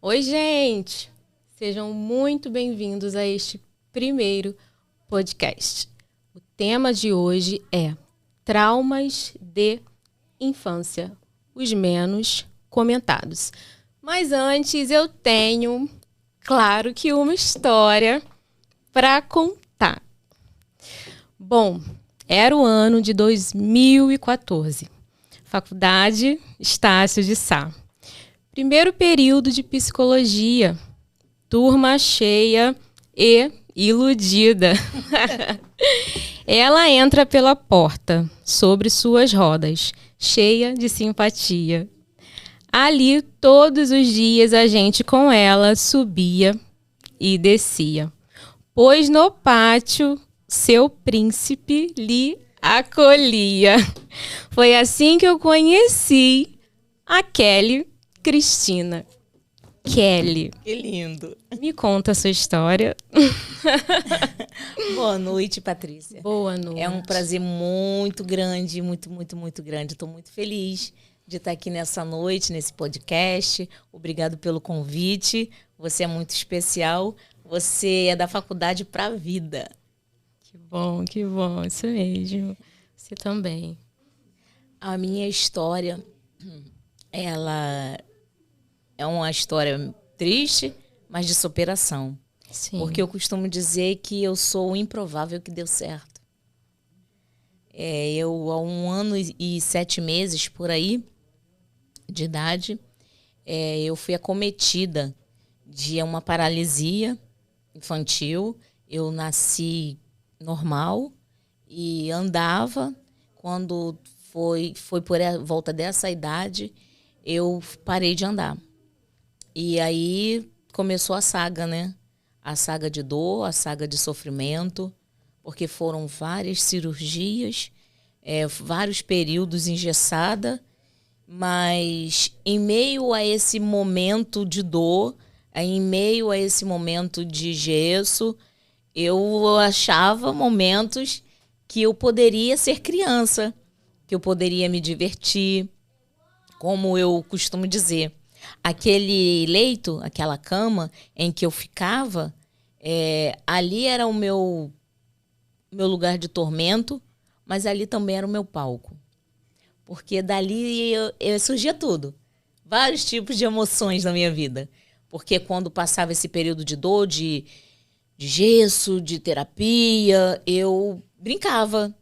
Oi, gente! Sejam muito bem-vindos a este primeiro podcast. O tema de hoje é traumas de infância, os menos comentados. Mas antes eu tenho, claro que uma história para contar. Bom, era o ano de 2014. Faculdade Estácio de Sá. Primeiro período de psicologia. Turma cheia e iludida. Ela entra pela porta, sobre suas rodas, cheia de simpatia. Ali, todos os dias, a gente com ela subia e descia. Pois no pátio, seu príncipe lhe acolhia. Foi assim que eu conheci a Kelly Cristina. Kelly. Que lindo. Me conta a sua história. Boa noite, Patrícia. Boa noite. É um prazer muito grande, muito grande. Estou muito feliz de estar aqui nessa noite, nesse podcast. Obrigado pelo convite. Você é muito especial. Você é da faculdade para a vida. Que bom, isso mesmo. Você também. A minha história, ela é uma história triste, mas de superação. Sim. Porque eu costumo dizer que eu sou o improvável que deu certo. Eu, há 1 ano e 7 meses, por aí, de idade, eu fui acometida de uma paralisia infantil. Eu nasci normal e andava. Quando foi por volta dessa idade, eu parei de andar. E aí começou a saga, né? A saga de dor, a saga de sofrimento, porque foram várias cirurgias, vários períodos engessada, mas em meio a esse momento de dor, em meio a esse momento de gesso, eu achava momentos que eu poderia ser criança, que eu poderia me divertir, como eu costumo dizer. Aquele leito, aquela cama em que eu ficava, ali era o meu lugar de tormento, mas ali também era o meu palco. Porque dali eu surgia tudo. Vários tipos de emoções na minha vida. Porque quando passava esse período de dor, de gesso, de terapia, eu brincava,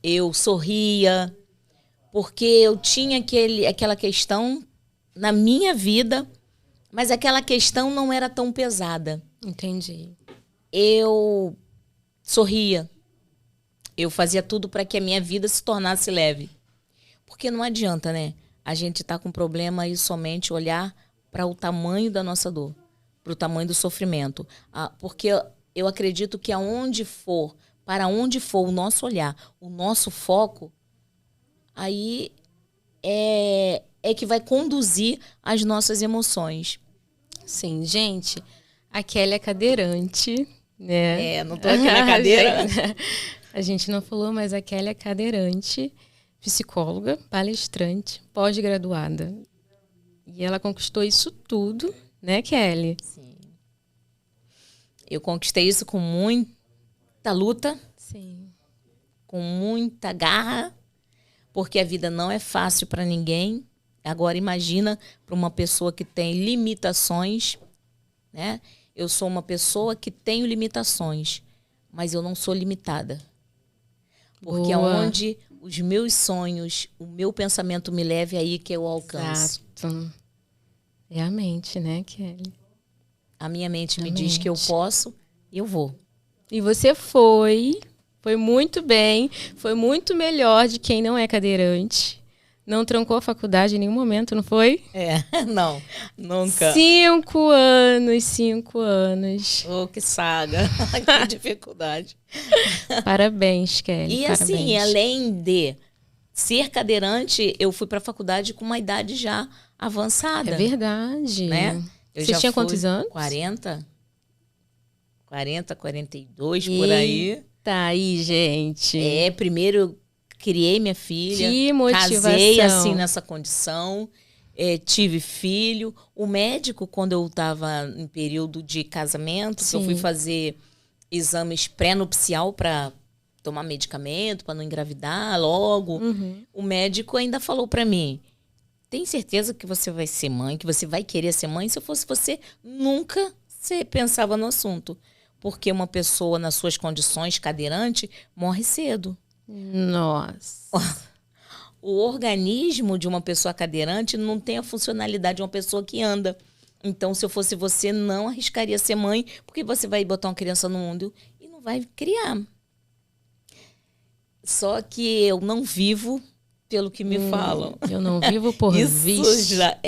eu sorria, porque eu tinha aquela questão na minha vida, mas aquela questão não era tão pesada. Entendi. Eu sorria. Eu fazia tudo para que a minha vida se tornasse leve. Porque não adianta, né? A gente tá com problema e somente olhar para o tamanho da nossa dor, para o tamanho do sofrimento. Porque eu acredito que para onde for o nosso olhar, o nosso foco, aí é que vai conduzir as nossas emoções. Sim, gente, a Kelly é cadeirante, né? Não tô aqui na cadeira. A gente não falou, mas a Kelly é cadeirante, psicóloga, palestrante, pós-graduada. E ela conquistou isso tudo, né, Kelly? Sim. Eu conquistei isso com muita luta. Sim. Com muita garra, porque a vida não é fácil para ninguém. Agora imagina para uma pessoa que tem limitações, né? Eu sou uma pessoa que tenho limitações, mas eu não sou limitada. Porque aonde os meus sonhos, o meu pensamento me leve, aí que eu alcanço. Exato. É a mente, né, Kelly? A minha mente me diz que eu posso e eu vou. E você foi muito bem, foi muito melhor de quem não é cadeirante. Não trancou a faculdade em nenhum momento, não foi? Não, nunca. 5 anos. Oh, que saga, que dificuldade. Parabéns, Kelly. E parabéns. Assim, além de ser cadeirante, eu fui para a faculdade com uma idade já avançada. É verdade. Né? Você tinha quantos anos? 40, 42, por aí. Tá aí, gente. Primeiro eu criei minha filha. Que motivação. Casei assim nessa condição. tive filho. O médico, quando eu estava em período de casamento, que eu fui fazer exames pré-nupcial para tomar medicamento, para não engravidar logo, o médico ainda falou para mim, tem certeza que você vai ser mãe, que você vai querer ser mãe? Se eu fosse você, nunca você pensava no assunto. Porque uma pessoa, nas suas condições, cadeirante, morre cedo. Nossa. O organismo de uma pessoa cadeirante não tem a funcionalidade de uma pessoa que anda. Então, se eu fosse você, não arriscaria ser mãe, porque você vai botar uma criança no mundo e não vai criar. Só que eu não vivo pelo que me falam. Eu não vivo por isso já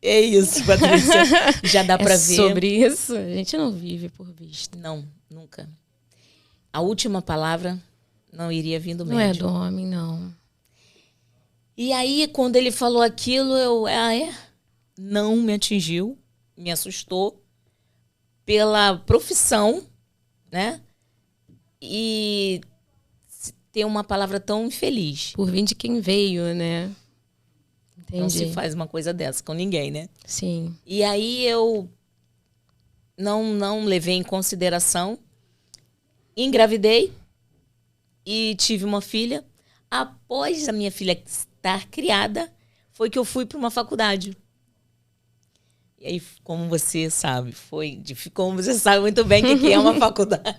é isso, Patrícia. Já dá para ver. Sobre isso, a gente não vive por vista. Não, nunca. A última palavra não iria vir do médico. Não é do homem, não. E aí, quando ele falou aquilo, não me atingiu, me assustou pela profissão, né? E ter uma palavra tão infeliz. Por vir de quem veio, né? Entendi. Não se faz uma coisa dessa com ninguém, né? Sim. E aí eu não levei em consideração, engravidei e tive uma filha. Após a minha filha estar criada, foi que eu fui para uma faculdade. E aí, como você sabe, como você sabe muito bem o que é uma faculdade.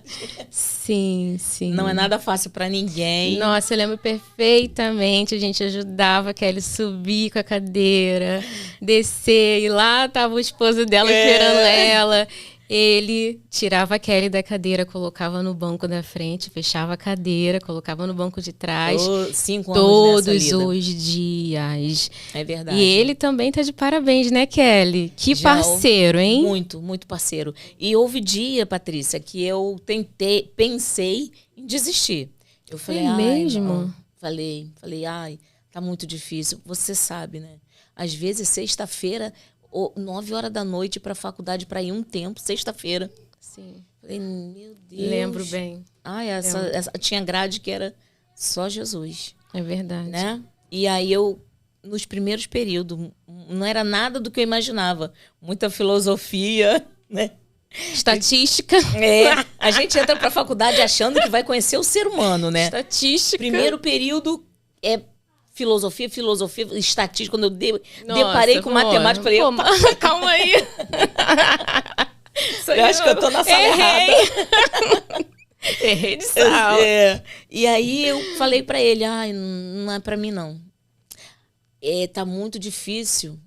Sim, sim. Não é nada fácil para ninguém. Nossa, eu lembro perfeitamente. A gente ajudava a Kelly subir com a cadeira, descer, e lá tava o esposo dela esperando ela. Ele tirava a Kelly da cadeira, colocava no banco da frente, fechava a cadeira, colocava no banco de trás. 5 anos todos os dias. É verdade. E ele também tá de parabéns, né, Kelly? Que parceiro, hein? Muito, muito parceiro. E houve dia, Patrícia, que eu pensei em desistir. Eu falei, mesmo? Falei, tá muito difícil. Você sabe, né? Às vezes, sexta-feira, 9 horas da noite para a faculdade para ir um tempo, sexta-feira. Sim. Falei, meu Deus. Lembro bem. Essa tinha grade que era só Jesus. É verdade. Né? E aí nos primeiros períodos, não era nada do que eu imaginava. Muita filosofia, né? Estatística. A gente entra para a faculdade achando que vai conhecer o ser humano, né? Estatística. Primeiro período é filosofia, estatística. Quando eu deparei com matemática, falei, calma aí. Eu acho que eu tô na sala errada. Errei de sala. E aí eu falei pra ele, não é pra mim não. Tá muito difícil.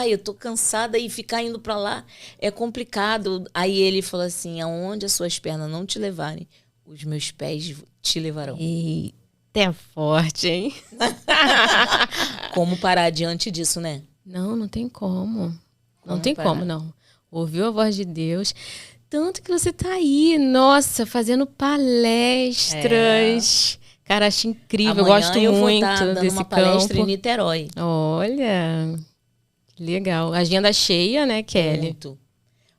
Eu tô cansada e ficar indo pra lá é complicado. Aí ele falou assim, aonde as suas pernas não te levarem, os meus pés te levarão. É forte, hein? Como parar diante disso, né? Não tem como. Não tem como, não. Ouviu a voz de Deus. Tanto que você tá aí, nossa, fazendo palestras. Cara, acho incrível. Amanhã eu gosto eu muito vou dando desse uma palestra campo. em Niterói. Olha, legal. Agenda cheia, né, Kelly? Muito.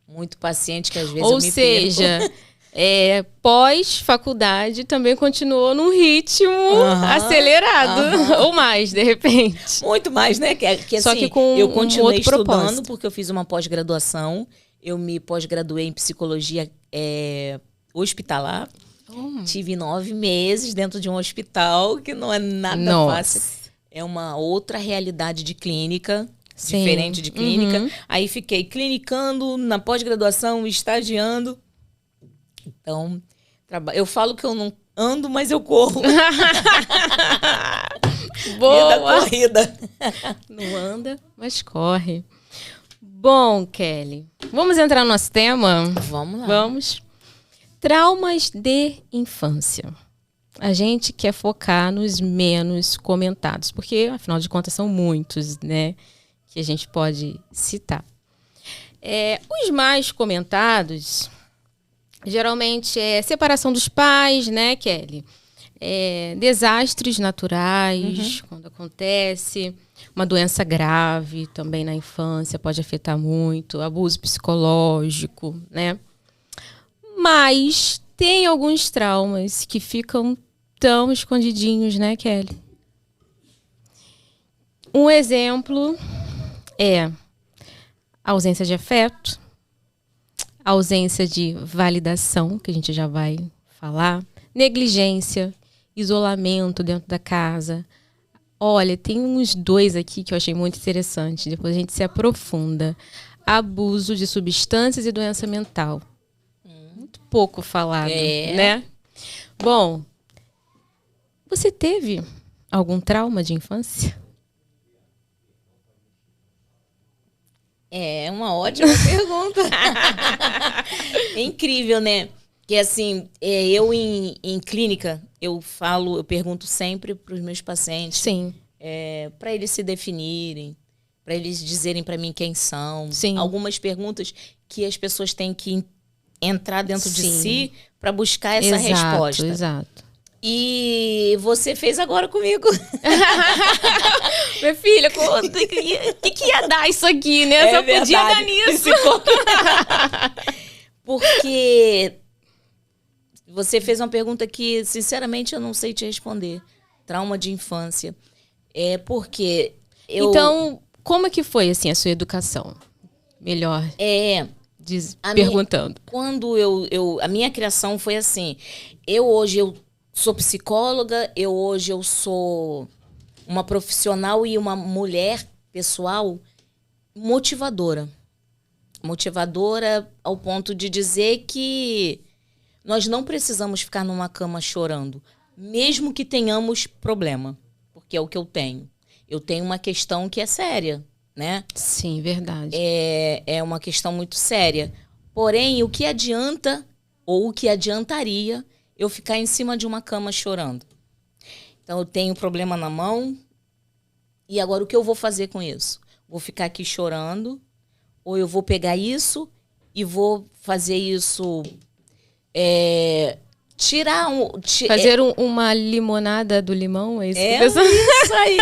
Muito paciente, que às vezes Ou eu me seja... perco. Pós-faculdade também continuou num ritmo acelerado. Ou mais, de repente. Muito mais, né? Que Só assim, que com eu continuei estudando propósito. porque eu fiz uma pós-graduação. Eu me pós-graduei em psicologia hospitalar. Tive 9 meses dentro de um hospital, que não é nada fácil. É uma outra realidade de clínica. Sim. Diferente de clínica. Aí fiquei clinicando na pós-graduação, estagiando. Então, eu falo que eu não ando, mas eu corro. Boa! Vida corrida. Não anda, mas corre. Bom, Kelly, vamos entrar no nosso tema? Vamos lá. Vamos. Traumas de infância. A gente quer focar nos menos comentados, porque, afinal de contas, são muitos, né? Que a gente pode citar. Os mais comentados... Geralmente é separação dos pais, né, Kelly? Desastres naturais, quando acontece. Uma doença grave também na infância pode afetar muito. Abuso psicológico, né? Mas tem alguns traumas que ficam tão escondidinhos, né, Kelly? Um exemplo é ausência de afeto, ausência de validação, que a gente já vai falar, negligência, isolamento dentro da casa. Olha, tem uns 2 aqui que eu achei muito interessante, depois a gente se aprofunda. Abuso de substâncias e doença mental. Muito pouco falado, né? Bom, você teve algum trauma de infância? É uma ótima pergunta. É incrível, né? Que assim, eu em clínica, eu pergunto sempre para os meus pacientes. Sim. Para eles se definirem, para eles dizerem para mim quem são. Sim. Algumas perguntas que as pessoas têm que entrar dentro de Sim. si para buscar essa resposta. Exato. E você fez agora comigo. Minha filha, o que ia dar isso aqui, né? Só podia dar nisso. Porque você fez uma pergunta que, sinceramente, eu não sei te responder. Trauma de infância. Porque Então, como é que foi, assim, a sua educação? Melhor perguntando. Quando a minha criação foi assim. Hoje eu sou psicóloga, hoje eu sou uma profissional e uma mulher pessoal motivadora. Motivadora ao ponto de dizer que nós não precisamos ficar numa cama chorando, mesmo que tenhamos problema, porque é o que eu tenho. Eu tenho uma questão que é séria, né? Sim, verdade. É uma questão muito séria. Porém, o que adianta ou o que adiantaria eu ficar em cima de uma cama chorando? Então, eu tenho problema na mão. E agora, o que eu vou fazer com isso? Vou ficar aqui chorando? Ou eu vou pegar isso e vou fazer isso... Fazer uma limonada do limão? É isso que isso aí.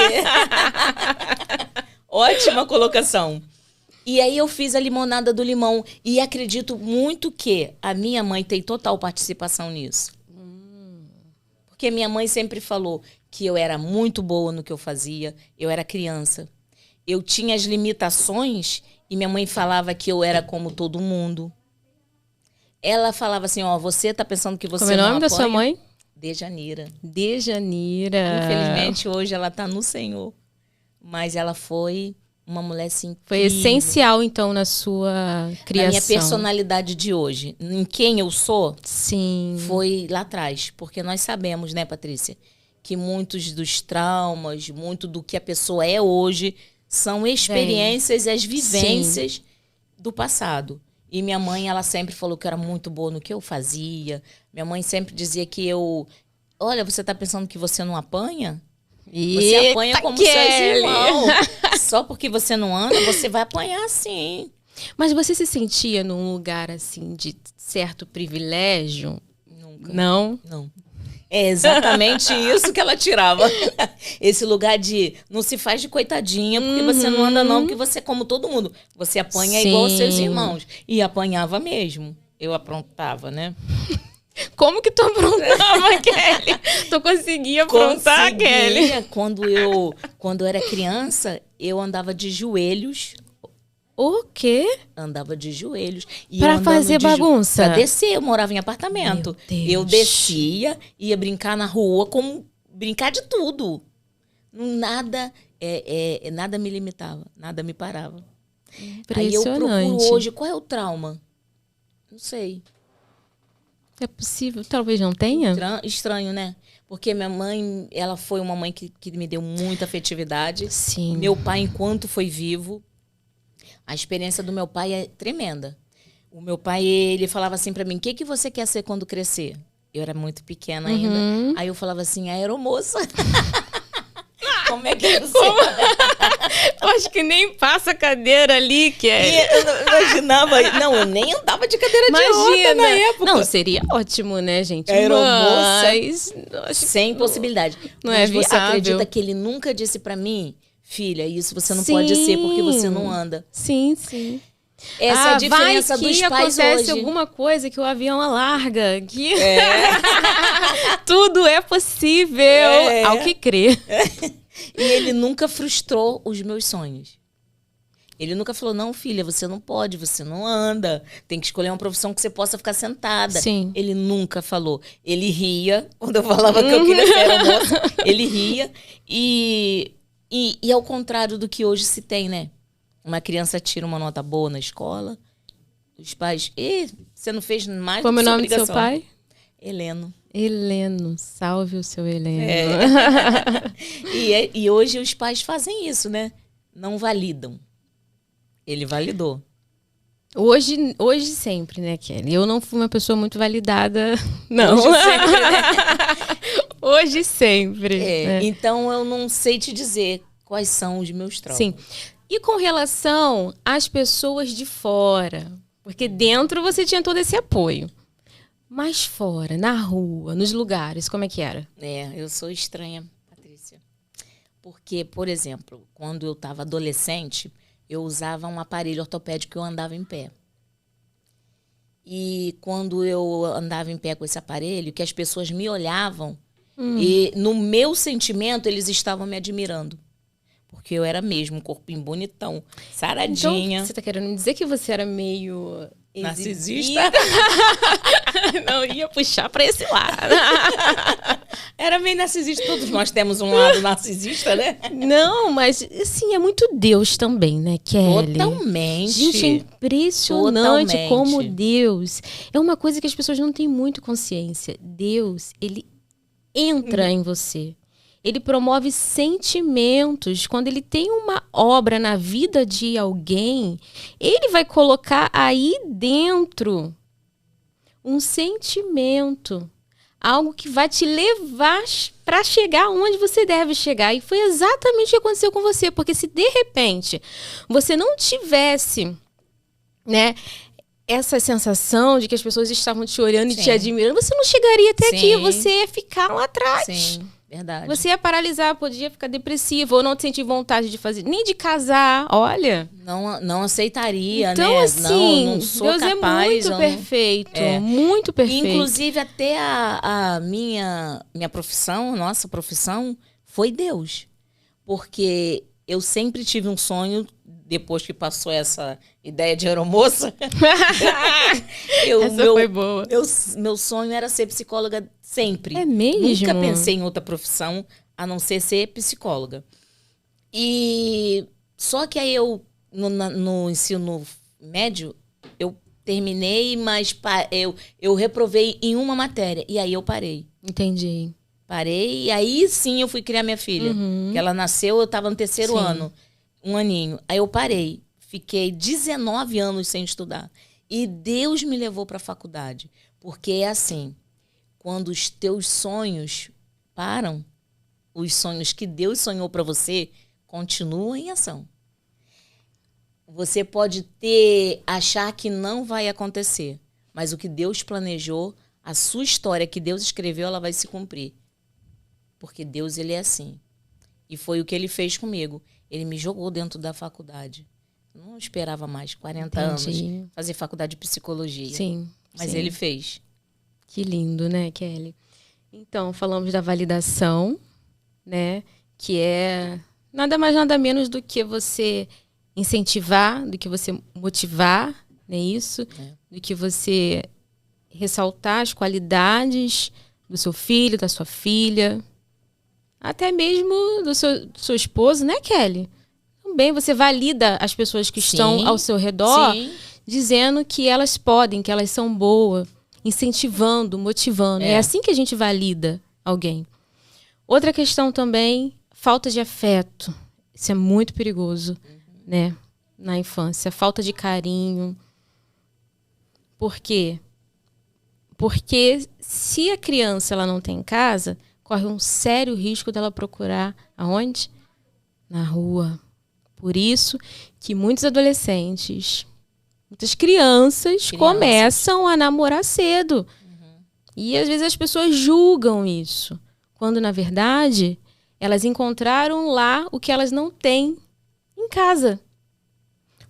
Ótima colocação. E aí eu fiz a limonada do limão. E acredito muito que a minha mãe tem total participação nisso. Porque minha mãe sempre falou que eu era muito boa no que eu fazia. Eu era criança. Eu tinha as limitações e minha mãe falava que eu era como todo mundo. Ela falava assim, você tá pensando que você não apanha? Como é o nome da sua mãe? Dejanira. Dejanira. Infelizmente, hoje ela tá no Senhor. Mas ela foi uma mulher, assim, foi essencial, então, na sua criação. Na minha personalidade de hoje. Em quem eu sou, sim, foi lá atrás. Porque nós sabemos, né, Patrícia, que muitos dos traumas, muito do que a pessoa é hoje, são experiências e as vivências do passado. E minha mãe, ela sempre falou que eu era muito boa no que eu fazia. Minha mãe sempre dizia que olha, você tá pensando que você não apanha? Você apanha como seus irmãos. Só porque você não anda, você vai apanhar sim. Mas você se sentia num lugar, assim, de certo privilégio? Nunca. Não? Não. É exatamente isso que ela tirava. Esse lugar de não se faz de coitadinha, porque você não anda não, porque você é como todo mundo. Você apanha igual aos seus irmãos. E apanhava mesmo. Eu aprontava, né? Como que tu aprontava, Kelly? Tu conseguia aprontar, Kelly? Quando eu era criança, eu andava de joelhos. O quê? Andava de joelhos. Pra fazer bagunça? Pra descer, eu morava em apartamento. Eu descia, ia brincar na rua, brincar de tudo. Nada me limitava, nada me parava. Aí eu procuro hoje, qual é o trauma? Não sei. É possível, talvez não tenha? Estranho, né? Porque minha mãe, ela foi uma mãe que me deu muita afetividade. Sim. Meu pai, enquanto foi vivo, a experiência do meu pai é tremenda. O meu pai, ele falava assim pra mim, o que você quer ser quando crescer? Eu era muito pequena ainda. Aí eu falava assim, aeromoça. Como é que é você? Eu acho que nem passa cadeira ali, Kelly. Eu não imaginava. Não, eu nem andava de cadeira de roda na época. Não, seria ótimo, né, gente? Aeromoça. Mas sem possibilidade. Não é viável. Você acredita que ele nunca disse pra mim, filha, isso você não pode ser porque você não anda? Sim, sim. Essa é a diferença dos pais hoje. Acontece alguma coisa que o avião alarga. Que... Tudo é possível ao que crer. E ele nunca frustrou os meus sonhos. Ele nunca falou, não, filha, você não pode, você não anda. Tem que escolher uma profissão que você possa ficar sentada. Sim. Ele nunca falou. Ele ria quando eu falava que eu queria ser aeromoça. Ele ria. E ao contrário do que hoje se tem, né? Uma criança tira uma nota boa na escola. Os pais... você não fez mais Como do é que o sua nome do seu obrigação. pai? Heleno. Heleno. Salve o seu Heleno. E hoje os pais fazem isso, né? Não validam. Ele validou. Hoje sempre, né, Kelly? Eu não fui uma pessoa muito validada, não. Hoje sempre, né? Hoje sempre. Né? Então eu não sei te dizer quais são os meus traumas. Sim. E com relação às pessoas de fora? Porque dentro você tinha todo esse apoio. Mas fora, na rua, nos lugares, como é que era? Eu sou estranha, Patrícia. Porque, por exemplo, quando eu estava adolescente, eu usava um aparelho ortopédico que eu andava em pé. E quando eu andava em pé com esse aparelho, que as pessoas me olhavam, e no meu sentimento eles estavam me admirando. Porque eu era mesmo um corpinho bonitão, saradinha. Então, você tá querendo dizer que você era meio... narcisista? Não ia puxar pra esse lado. Era meio narcisista. Todos nós temos um lado narcisista, né? Não, mas assim, é muito Deus também, né, Kelly? Totalmente. Gente, é impressionante Totalmente. como Deus... É uma coisa que as pessoas não têm muito consciência. Deus, ele entra em você. Ele promove sentimentos. Quando ele tem uma obra na vida de alguém, ele vai colocar aí dentro um sentimento. Algo que vai te levar para chegar onde você deve chegar. E foi exatamente o que aconteceu com você. Porque se de repente você não tivesse, né, essa sensação de que as pessoas estavam te olhando e te admirando, você não chegaria até aqui. Você ia ficar lá atrás. Sim, verdade. Você ia paralisar, podia ficar depressivo, ou não sentir vontade de fazer, nem de casar, olha. Não aceitaria, então, né? Assim, não sou Deus capaz. É muito perfeito, muito perfeito. Inclusive, até a minha profissão, nossa profissão, foi Deus. Porque eu sempre tive um sonho, depois que passou essa ideia de aeromoça. Essa foi boa. Meu sonho era ser psicóloga sempre. É mesmo? Nunca pensei em outra profissão, a não ser psicóloga. E só que aí no ensino médio, eu terminei, mas eu reprovei em uma matéria. E aí eu parei. Entendi. Parei, e aí sim eu fui criar minha filha. Que ela nasceu, eu estava no terceiro ano. Um aninho. Aí eu parei. Fiquei 19 anos sem estudar. E Deus me levou para a faculdade. Porque é assim, quando os teus sonhos param, os sonhos que Deus sonhou para você continuam em ação. Você pode achar que não vai acontecer, mas o que Deus planejou, a sua história que Deus escreveu, ela vai se cumprir. Porque Deus, ele é assim. E foi o que ele fez comigo. Ele me jogou dentro da faculdade. Não esperava mais 40 anos fazer faculdade de psicologia. Sim. Mas ele fez. Que lindo, né, Kelly? Então, falamos da validação, né? Que é nada mais, nada menos do que você incentivar, do que você motivar, né? Isso, do que você ressaltar as qualidades do seu filho, da sua filha, até mesmo do seu esposo, né, Kelly? Também você valida as pessoas que estão ao seu redor, dizendo que elas podem, que elas são boas, incentivando, motivando. É assim que a gente valida alguém. Outra questão também, falta de afeto. Isso é muito perigoso, né? Na infância. Falta de carinho. Por quê? Porque se a criança ela não tem em casa, corre um sério risco dela procurar aonde? Na rua. Por isso que muitos adolescentes, muitas crianças começam a namorar cedo. E às vezes as pessoas julgam isso. Quando, na verdade, elas encontraram lá o que elas não têm em casa.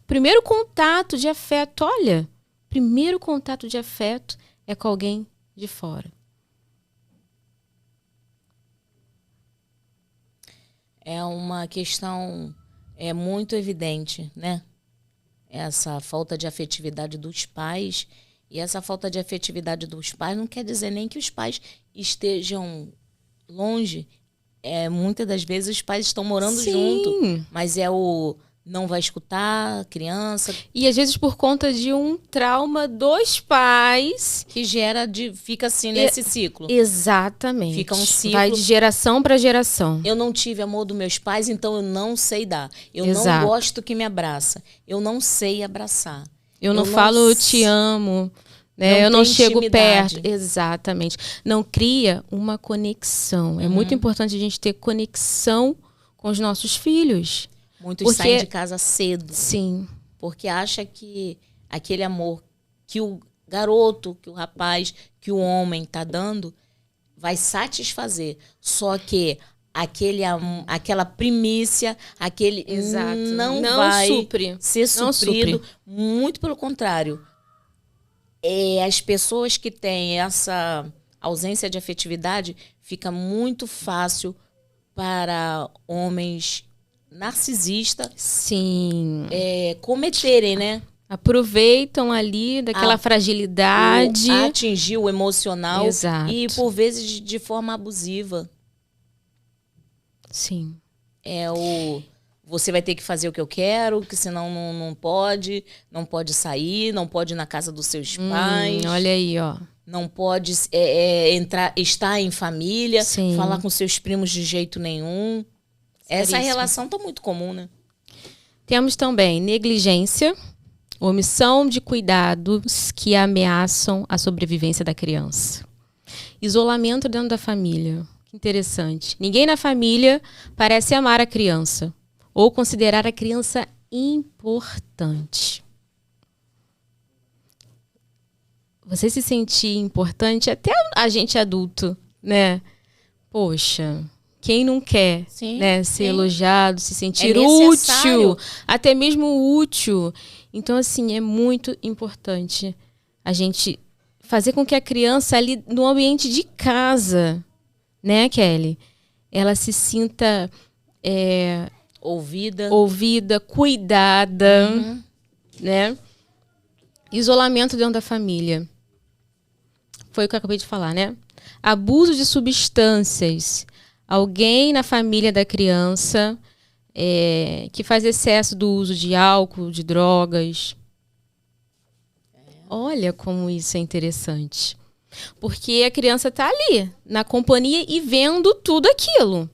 Primeiro contato de afeto, olha, primeiro contato de afeto é com alguém de fora. é uma questão muito evidente, né? Essa falta de afetividade dos pais. E essa falta de afetividade dos pais não quer dizer nem que os pais estejam longe. Muitas das vezes os pais estão morando Sim. junto, mas não vai escutar a criança. E às vezes por conta de um trauma dos pais. Que fica assim nesse ciclo. Exatamente. Fica um ciclo. Vai de geração para geração. Eu não tive amor dos meus pais, então eu não sei dar. Eu Exato. não gosto que me abraça. Eu não sei abraçar. Eu não falo eu te amo. Né? Eu não chego perto. Exatamente. Não cria uma conexão. É muito importante a gente ter conexão com os nossos filhos. Muitos saem de casa cedo. Sim. Porque acha que aquele amor que o garoto, que o rapaz, que o homem está dando, vai satisfazer. Só que aquela primícia, Exato. não vai supre. ser suprido. Muito pelo contrário. As pessoas que têm essa ausência de afetividade, fica muito fácil para homens narcisistas, sim, cometerem, né? Aproveitam ali daquela fragilidade. Atingir o emocional. Exato. E por vezes de forma abusiva. Sim. Você vai ter que fazer o que eu quero, que senão não pode sair, não pode ir na casa dos seus pais. Olha aí, ó. Não pode estar em família, sim, falar com seus primos de jeito nenhum. Essa relação tá muito comum, né? Temos também negligência, omissão de cuidados que ameaçam a sobrevivência da criança. Isolamento dentro da família. Que interessante. Ninguém na família parece amar a criança ou considerar a criança importante. Você se sentir importante, até a gente adulto, né? Poxa, quem não quer, sim, né, ser elogiado, se sentir útil, até mesmo útil. Então, assim, é muito importante a gente fazer com que a criança ali no ambiente de casa, né, Kelly, ela se sinta ouvida, cuidada, né? Isolamento dentro da família. Foi o que eu acabei de falar, né? Abuso de substâncias. Alguém na família da criança que faz excesso do uso de álcool, de drogas. Olha como isso é interessante. Porque a criança está ali, na companhia e vendo tudo aquilo.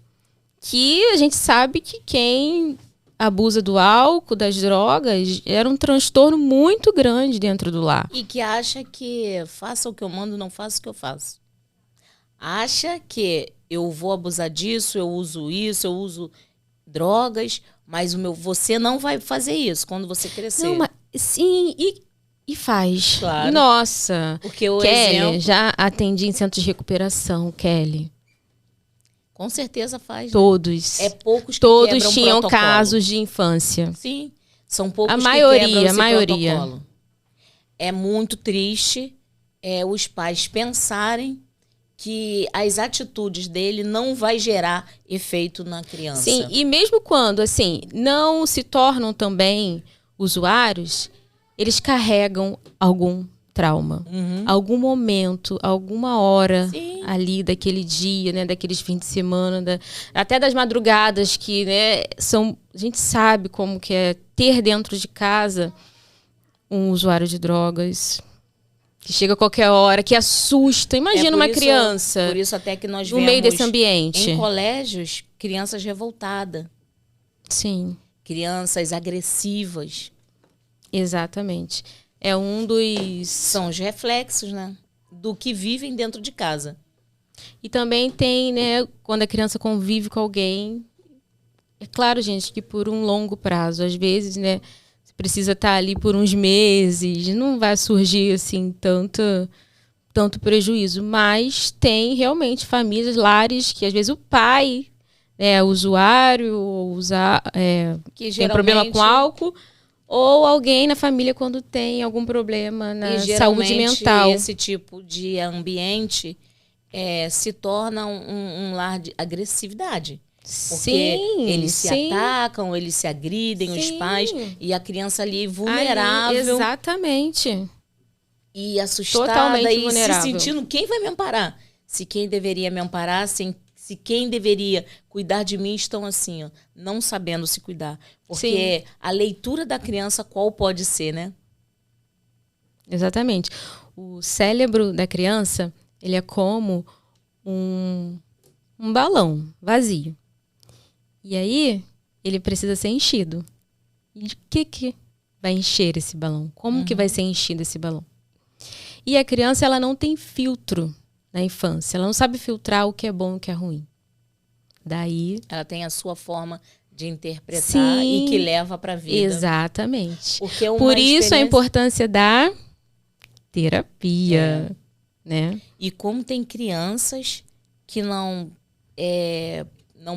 Que a gente sabe que quem abusa do álcool, das drogas, era um transtorno muito grande dentro do lar. E que acha que faça o que eu mando, não faça o que eu faço. Acha que eu vou abusar disso, eu uso drogas, mas você não vai fazer isso quando você crescer. Não, mas, sim, e faz. Claro. Nossa. Porque o Kelly, exemplo... já atendi em centros de recuperação, Kelly. Com certeza faz. Todos. Né? Poucos que todos tinham protocolo. Casos de infância. Sim, são poucos a que maioria, quebram esse a maioria. protocolo. É muito triste os pais pensarem que as atitudes dele não vai gerar efeito na criança. Sim, e mesmo quando, assim, não se tornam também usuários, eles carregam algum trauma. Algum momento, alguma hora ali daquele dia, né, daqueles fins de semana, até das madrugadas que, né, a gente sabe como que é ter dentro de casa um usuário de drogas que chega a qualquer hora, que assusta. Imagina uma criança. Por isso até que nós no meio desse ambiente. Em colégios, crianças revoltadas. Sim. Crianças agressivas. Exatamente. É um dos... São os reflexos, né? Do que vivem dentro de casa. E também tem, né, quando a criança convive com alguém. É claro, gente, que por um longo prazo. Às vezes, né, você precisa estar ali por uns meses. Não vai surgir, assim, tanto prejuízo. Mas tem realmente famílias, lares, que às vezes o pai é usuário, que tem problema com álcool. Ou alguém na família quando tem algum problema na saúde mental. Esse tipo de ambiente se torna um lar de agressividade. Porque Sim, eles se sim. atacam, eles se agridem, os Sim. pais, e a criança ali vulnerável. Ali, exatamente. E assustada Totalmente e se vulnerável. sentindo, quem vai me amparar? Se quem deveria me amparar, se quem deveria cuidar de mim estão assim, ó, não sabendo se cuidar. Porque Sim. a leitura da criança, qual pode ser, né? Exatamente. O cérebro da criança, ele é como um balão vazio. E aí, ele precisa ser enchido. E de que vai encher esse balão? Como que vai ser enchido esse balão? E a criança, ela não tem filtro na infância. Ela não sabe filtrar o que é bom e o que é ruim. Daí... Ela tem a sua forma de interpretar Sim, e que leva para a vida. Exatamente. Porque é uma Por isso a experiência... importância da terapia, né? E como tem crianças que não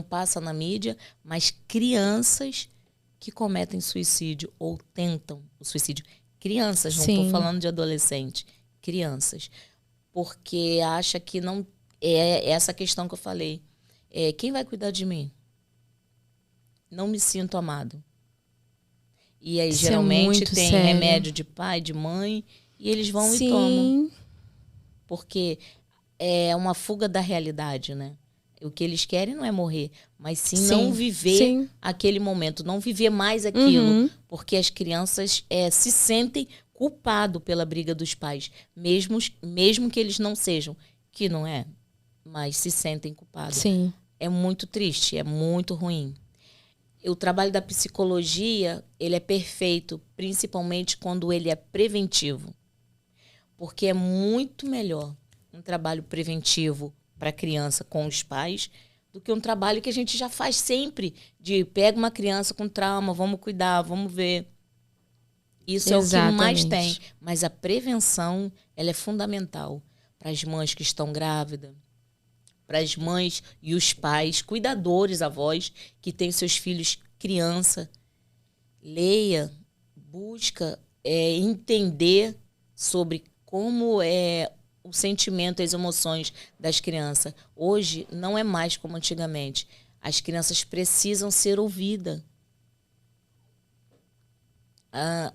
passam na mídia, mas crianças que cometem suicídio ou tentam o suicídio. Crianças, não estou Sim. falando de adolescente. Crianças. Porque acha que não... É essa questão que eu falei. Quem vai cuidar de mim? Não me sinto amado. E aí, Isso geralmente, muito tem sério. remédio de pai, de mãe, e eles vão Sim. e tomam. Porque é uma fuga da realidade, né? O que eles querem não é morrer, mas sim não viver aquele momento, não viver mais aquilo. Porque as crianças se sentem culpados pela briga dos pais, mesmo que eles não sejam, que não é, mas se sentem culpados. Sim. É muito triste, é muito ruim. O trabalho da psicologia, ele é perfeito, principalmente quando ele é preventivo. Porque é muito melhor um trabalho preventivo para a criança com os pais do que um trabalho que a gente já faz sempre, de pega uma criança com trauma, vamos cuidar, vamos ver. Isso Exatamente. é o que mais tem. Mas a prevenção, ela é fundamental para as mães que estão grávidas, para as mães e os pais, cuidadores, avós, que têm seus filhos criança. Leia, busca entender sobre como é o sentimento, as emoções das crianças. Hoje não é mais como antigamente. As crianças precisam ser ouvidas.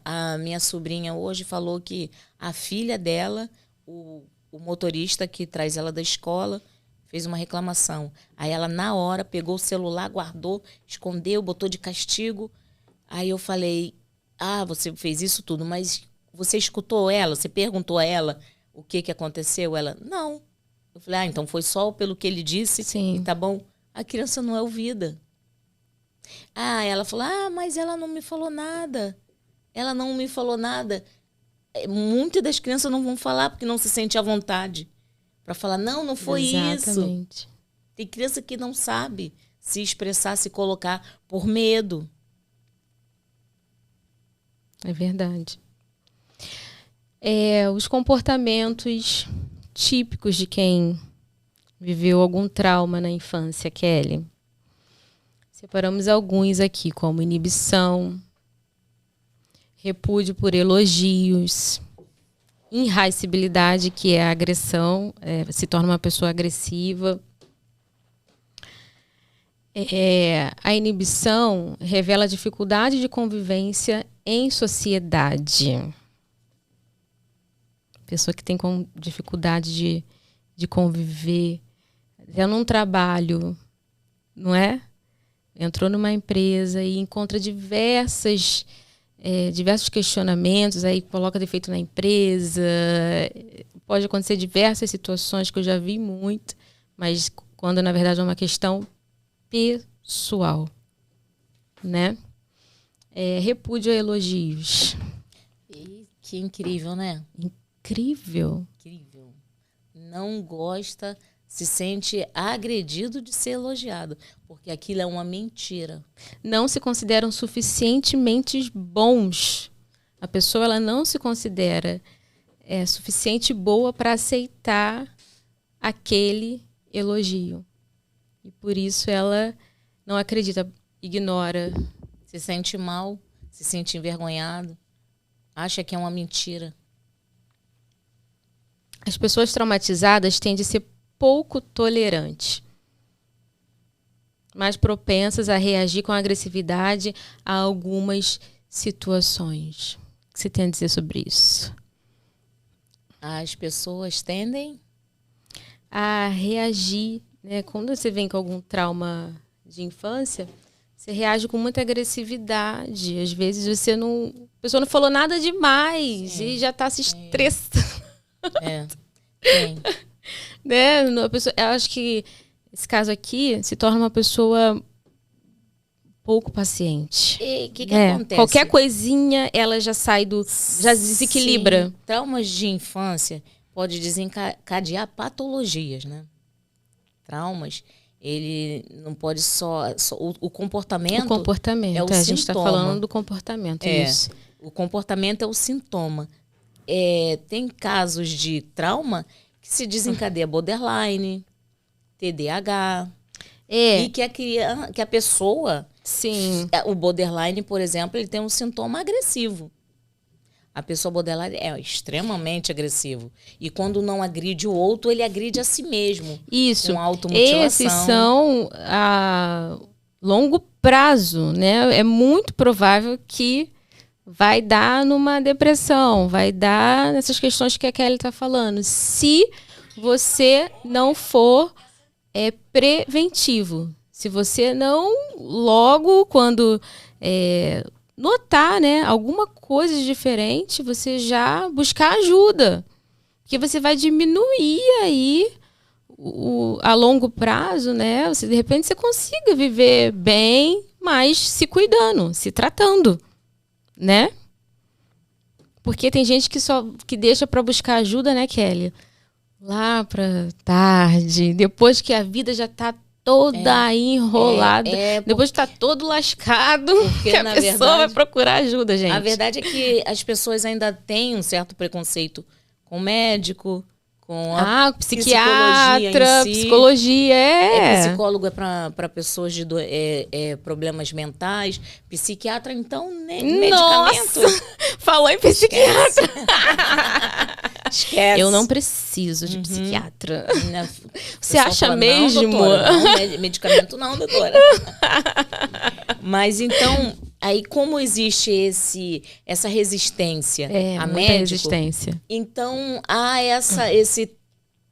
A minha sobrinha hoje falou que a filha dela, o motorista que traz ela da escola, fez uma reclamação. Aí ela, na hora, pegou o celular, guardou, escondeu, botou de castigo. Aí eu falei, você fez isso tudo, mas você escutou ela? Você perguntou a ela o que aconteceu? Ela, não. Eu falei, então foi só pelo que ele disse? Sim. E tá bom. A criança não é ouvida. Ela falou, mas ela não me falou nada. Ela não me falou nada. Muitas das crianças não vão falar porque não se sente à vontade para falar, não foi Exatamente. isso. Tem criança que não sabe se expressar, se colocar por medo. É verdade. Os comportamentos típicos de quem viveu algum trauma na infância, Kelly. Separamos alguns aqui, como inibição, repúdio por elogios, irascibilidade, que é a agressão, se torna uma pessoa agressiva. A inibição revela dificuldade de convivência em sociedade. Pessoa que tem dificuldade de conviver, já num trabalho, não é? Entrou numa empresa e encontra diversos questionamentos, aí coloca defeito na empresa. Pode acontecer diversas situações que eu já vi muito, mas quando na verdade é uma questão pessoal, né? Repúdio a elogios. E que incrível, né? Incrível. Incrível. Não gosta, se sente agredido de ser elogiado, porque aquilo é uma mentira. Não se consideram suficientemente bons. A pessoa ela não se considera suficiente boa para aceitar aquele elogio. E por isso ela não acredita, ignora. Se sente mal, se sente envergonhado, acha que é uma mentira. As pessoas traumatizadas tendem a ser pouco tolerantes. mais propensas a reagir com agressividade a algumas situações. O que você tem a dizer sobre isso? As pessoas tendem a reagir, né? Quando você vem com algum trauma de infância, você reage com muita agressividade. Às vezes a pessoa não falou nada demais e já está se estressando. Tem. Né? Eu acho que esse caso aqui se torna uma pessoa pouco paciente. E o que acontece? Qualquer coisinha, ela já sai já desequilibra. Sim, traumas de infância pode desencadear patologias, né? Traumas, ele não pode o comportamento. O comportamento, é o a gente está sintoma. falando do comportamento, isso. O comportamento é o sintoma. Tem casos de trauma que se desencadeia borderline, TDAH, e que a pessoa... Sim. O borderline, por exemplo, ele tem um sintoma agressivo. A pessoa borderline é extremamente agressivo. E quando não agride o outro, ele agride a si mesmo. Isso. Com automutilação. Esses são a longo prazo, né? É muito provável que vai dar numa depressão, vai dar nessas questões que a Kelly está falando. Se você não for preventivo. Se você não, logo quando notar, né, alguma coisa diferente, você já buscar ajuda. Porque você vai diminuir aí a longo prazo, né? De repente você consiga viver bem, mas se cuidando, se tratando, né? Porque tem gente que deixa para buscar ajuda, né, Kelly? Lá para tarde, depois que a vida já tá toda enrolada, depois de estar todo lascado, porque que a pessoa vai procurar ajuda, gente. A verdade é que as pessoas ainda têm um certo preconceito com o médico, com a psiquiatra, psicologia, psicólogo é para pessoas de problemas mentais, psiquiatra, então, nem medicamento. Falou em psiquiatra. Esquece. Eu não preciso de psiquiatra. Você acha fala, mesmo? Não, doutora, não, medicamento não, doutora. Mas então, aí como existe essa resistência a médico, resistência. Então há esse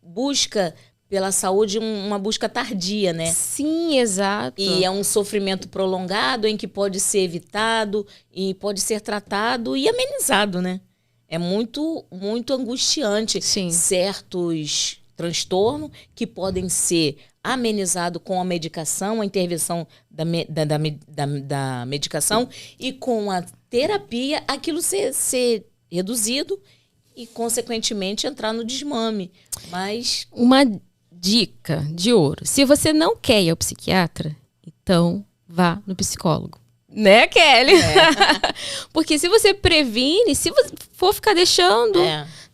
busca pela saúde, uma busca tardia, né? Sim, exato. E é um sofrimento prolongado em que pode ser evitado e pode ser tratado e amenizado, né? É muito, muito angustiante. Sim. Certos transtornos que podem ser amenizados com a medicação, a intervenção da medicação, e com a terapia aquilo ser reduzido e, consequentemente, entrar no desmame. Mas uma dica de ouro. Se você não quer ir ao psiquiatra, então vá no psicólogo. Né, Kelly? Porque se você previne, se você for ficar deixando,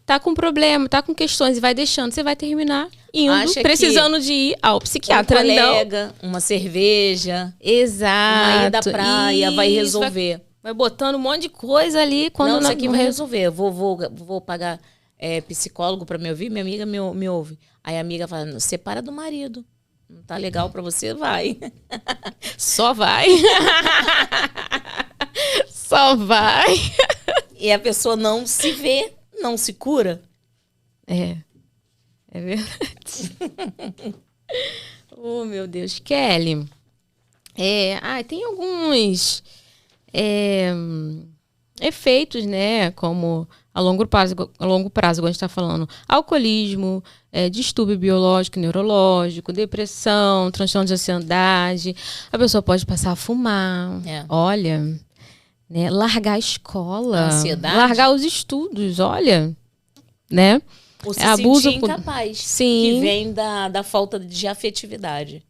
tá com problema, tá com questões e vai deixando, você vai terminar indo, precisando de ir ao psiquiatra. Um colega, uma cerveja, uma ida à praia, vai resolver. Vai botando um monte de coisa ali. Quando isso aqui vai resolver. Eu vou pagar psicólogo para me ouvir, minha amiga me ouve. Aí a amiga fala, separa do marido. Não tá legal pra você? Vai. Só vai. Só vai. E a pessoa não se vê, não se cura. É verdade. Oh, meu Deus. Kelly, tem alguns efeitos, né? Como a longo prazo, como a gente está falando, alcoolismo, distúrbio biológico, neurológico, depressão, transtorno de ansiedade. A pessoa pode passar a fumar. Olha, né? Largar a escola, ansiedade, largar os estudos, olha, né? Ou se sentir incapaz. Sim. Que vem da falta de afetividade.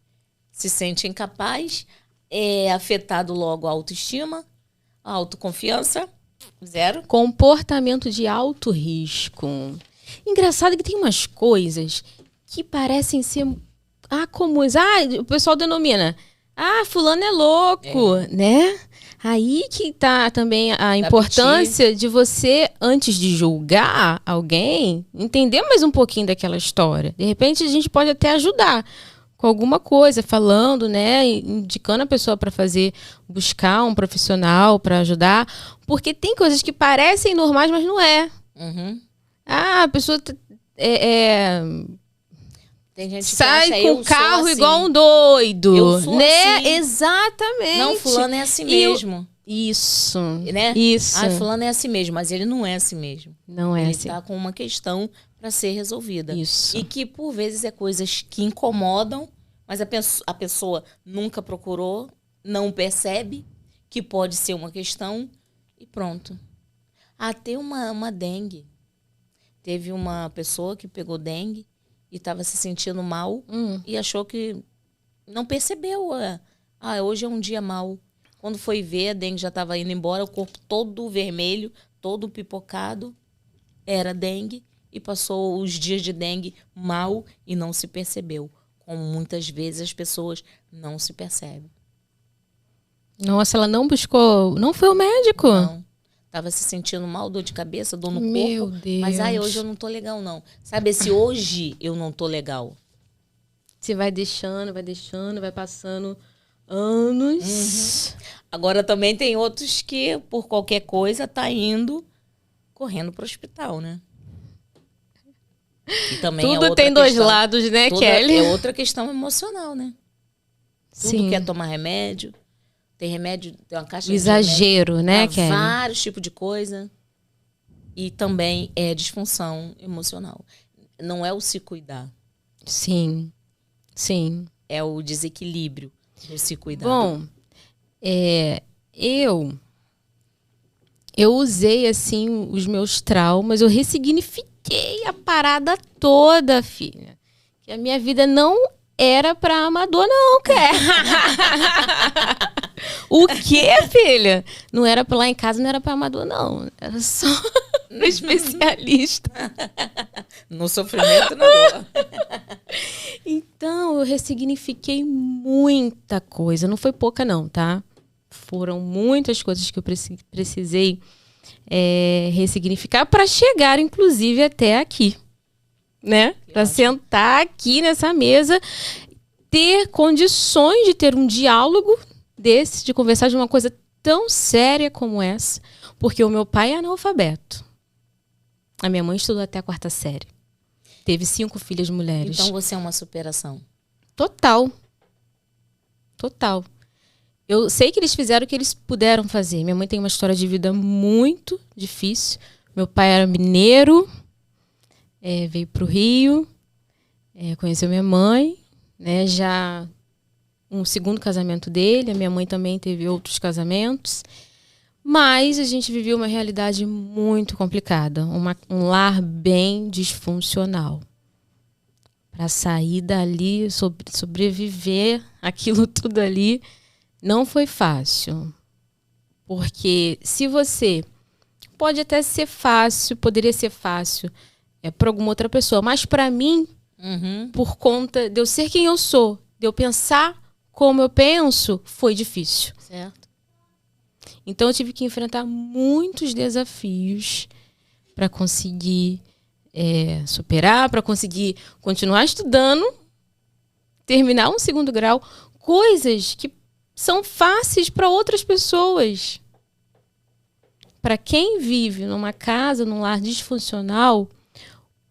Se sente incapaz, é afetado logo a autoestima, a autoconfiança, zero. Comportamento de alto risco. Engraçado que tem umas coisas que parecem ser comuns. O pessoal denomina. Fulano é louco, né? Aí que tá também a importância de você, antes de julgar alguém, entender mais um pouquinho daquela história. De repente, a gente pode até ajudar com alguma coisa, falando, né, indicando a pessoa para buscar um profissional para ajudar, porque tem coisas que parecem normais, mas não é. Uhum. A pessoa Tem gente que sai acha, com eu o carro sou assim. igual um doido, Eu sou né? assim. Exatamente. Não, fulano é assim mesmo. Isso. Né? Isso. Fulano é assim mesmo, mas ele não é assim mesmo. Não é ele assim. tá com uma questão para ser resolvida. Isso. E que, por vezes, é coisas que incomodam, mas a pessoa nunca procurou, não percebe que pode ser uma questão e pronto. Até uma dengue. Teve uma pessoa que pegou dengue e estava se sentindo mal e achou que... Não percebeu. Hoje é um dia mau. Quando foi ver, a dengue já estava indo embora, o corpo todo vermelho, todo pipocado. Era dengue e passou os dias de dengue mal e não se percebeu. Como muitas vezes as pessoas não se percebem. Nossa, ela não buscou... Não foi ao médico? Não. Tava se sentindo mal, dor de cabeça, dor no Meu corpo. Deus. Mas hoje eu não tô legal, não. Sabe, esse hoje eu não tô legal. Você vai deixando, vai passando anos. Agora também tem outros que, por qualquer coisa, tá indo correndo pro hospital, né? E também Tudo outra tem dois questão. lados, né, Tudo Kelly? É outra questão emocional, né? Tudo Sim. quer tomar remédio. Tem remédio, tem uma caixa O exagero, de né, remédio, Kelly? vários tipos de coisa. E também é disfunção emocional. Não é o se cuidar. Sim. Sim. É o desequilíbrio do se cuidar. Bom, eu usei, assim, os meus traumas, eu ressignifiquei a parada toda, filha. Que a minha vida não era pra amador, não, cara. O quê, filha? Não era pra lá em casa, não era pra amador, não. Era só no especialista. No sofrimento, na dor. Então, eu ressignifiquei muita coisa. Não foi pouca, não, tá? Foram muitas coisas que eu precisei ressignificar para chegar, inclusive, até aqui. Né? Para sentar aqui nessa mesa, ter condições de ter um diálogo desse, de conversar de uma coisa tão séria como essa. Porque o meu pai é analfabeto. A minha mãe estudou até a 4ª série. Teve 5 filhas mulheres. Então você é uma superação. Total. Total. Eu sei que eles fizeram o que eles puderam fazer. Minha mãe tem uma história de vida muito difícil. Meu pai era mineiro, veio para o Rio, conheceu minha mãe, né, já um segundo casamento dele. A minha mãe também teve outros casamentos. Mas a gente viveu uma realidade muito complicada. Um lar bem disfuncional. Para sair dali, sobreviver aquilo tudo ali, não foi fácil. Porque se você... Pode até ser fácil, poderia ser fácil para alguma outra pessoa. Mas para mim, por conta de eu ser quem eu sou, de eu pensar como eu penso, foi difícil. Certo. Então eu tive que enfrentar muitos desafios para conseguir superar, para conseguir continuar estudando, terminar um 2º grau, coisas que são fáceis para outras pessoas. Para quem vive numa casa, num lar disfuncional,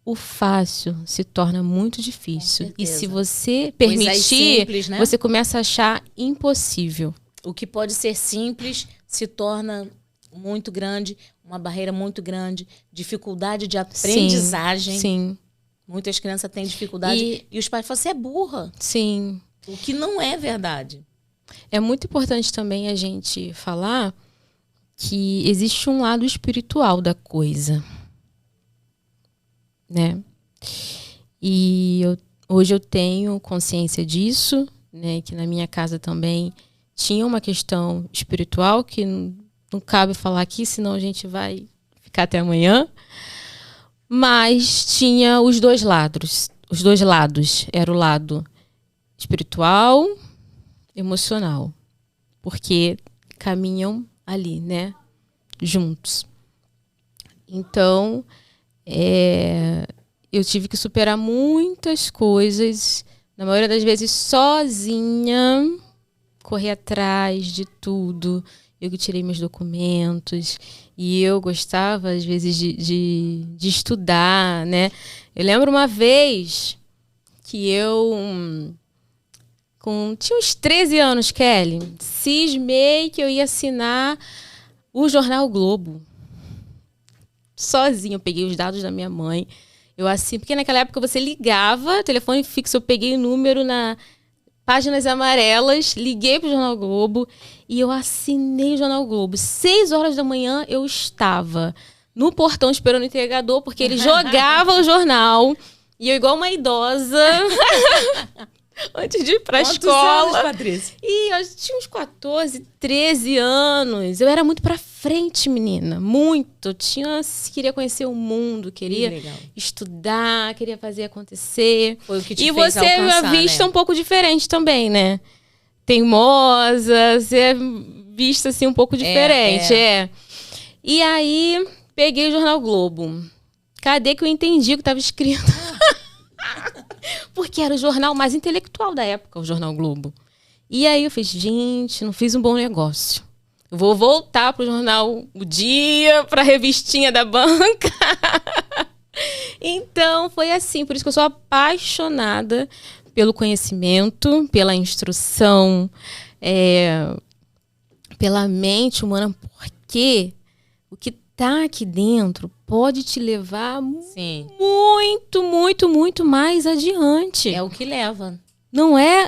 o fácil se torna muito difícil. E se você permitir, simples, né? você começa a achar impossível. O que pode ser simples se torna muito grande, uma barreira muito grande, dificuldade de aprendizagem. Sim. Muitas crianças têm dificuldade e os pais falam, você é burra. Sim. O que não é verdade. É muito importante também a gente falar que existe um lado espiritual da coisa, né? E hoje eu tenho consciência disso, né? Que na minha casa também tinha uma questão espiritual que não cabe falar aqui, senão a gente vai ficar até amanhã. Mas tinha os dois lados. Os dois lados. Era o lado espiritual, emocional. Porque caminham ali, né? Juntos. Então, eu tive que superar muitas coisas na maioria das vezes sozinha, correr atrás de tudo. Eu que tirei meus documentos e eu gostava, às vezes, de estudar, né? Eu lembro uma vez que eu, tinha uns 13 anos, Kelly, cismei que eu ia assinar o Jornal Globo. Sozinha, eu peguei os dados da minha mãe. Eu assinei, porque naquela época você ligava, telefone fixo, eu peguei o número na páginas amarelas, liguei pro Jornal Globo e eu assinei o Jornal Globo. 6 horas da manhã eu estava no portão esperando o entregador, porque ele jogava o jornal e eu igual uma idosa antes de ir pra escola. Quantos anos, Patrícia? E eu tinha uns 14, 13 anos. Eu era muito pra frente, menina. Muito. Queria conhecer o mundo, queria estudar, queria fazer acontecer. Foi o que te e fez você alcançar, é vista né? um pouco diferente também, né? Teimosa, você é vista assim um pouco diferente. E aí, peguei o Jornal Globo. Cadê que eu entendi o que estava escrito? Porque era o jornal mais intelectual da época, o Jornal Globo. E aí eu fiz, gente, não fiz um bom negócio. Eu vou voltar pro jornal O Dia, pra revistinha da banca. Então, foi assim. Por isso que eu sou apaixonada pelo conhecimento, pela instrução, pela mente humana, porque o que tá aqui dentro pode te levar muito, muito, muito mais adiante. É o que leva. Não é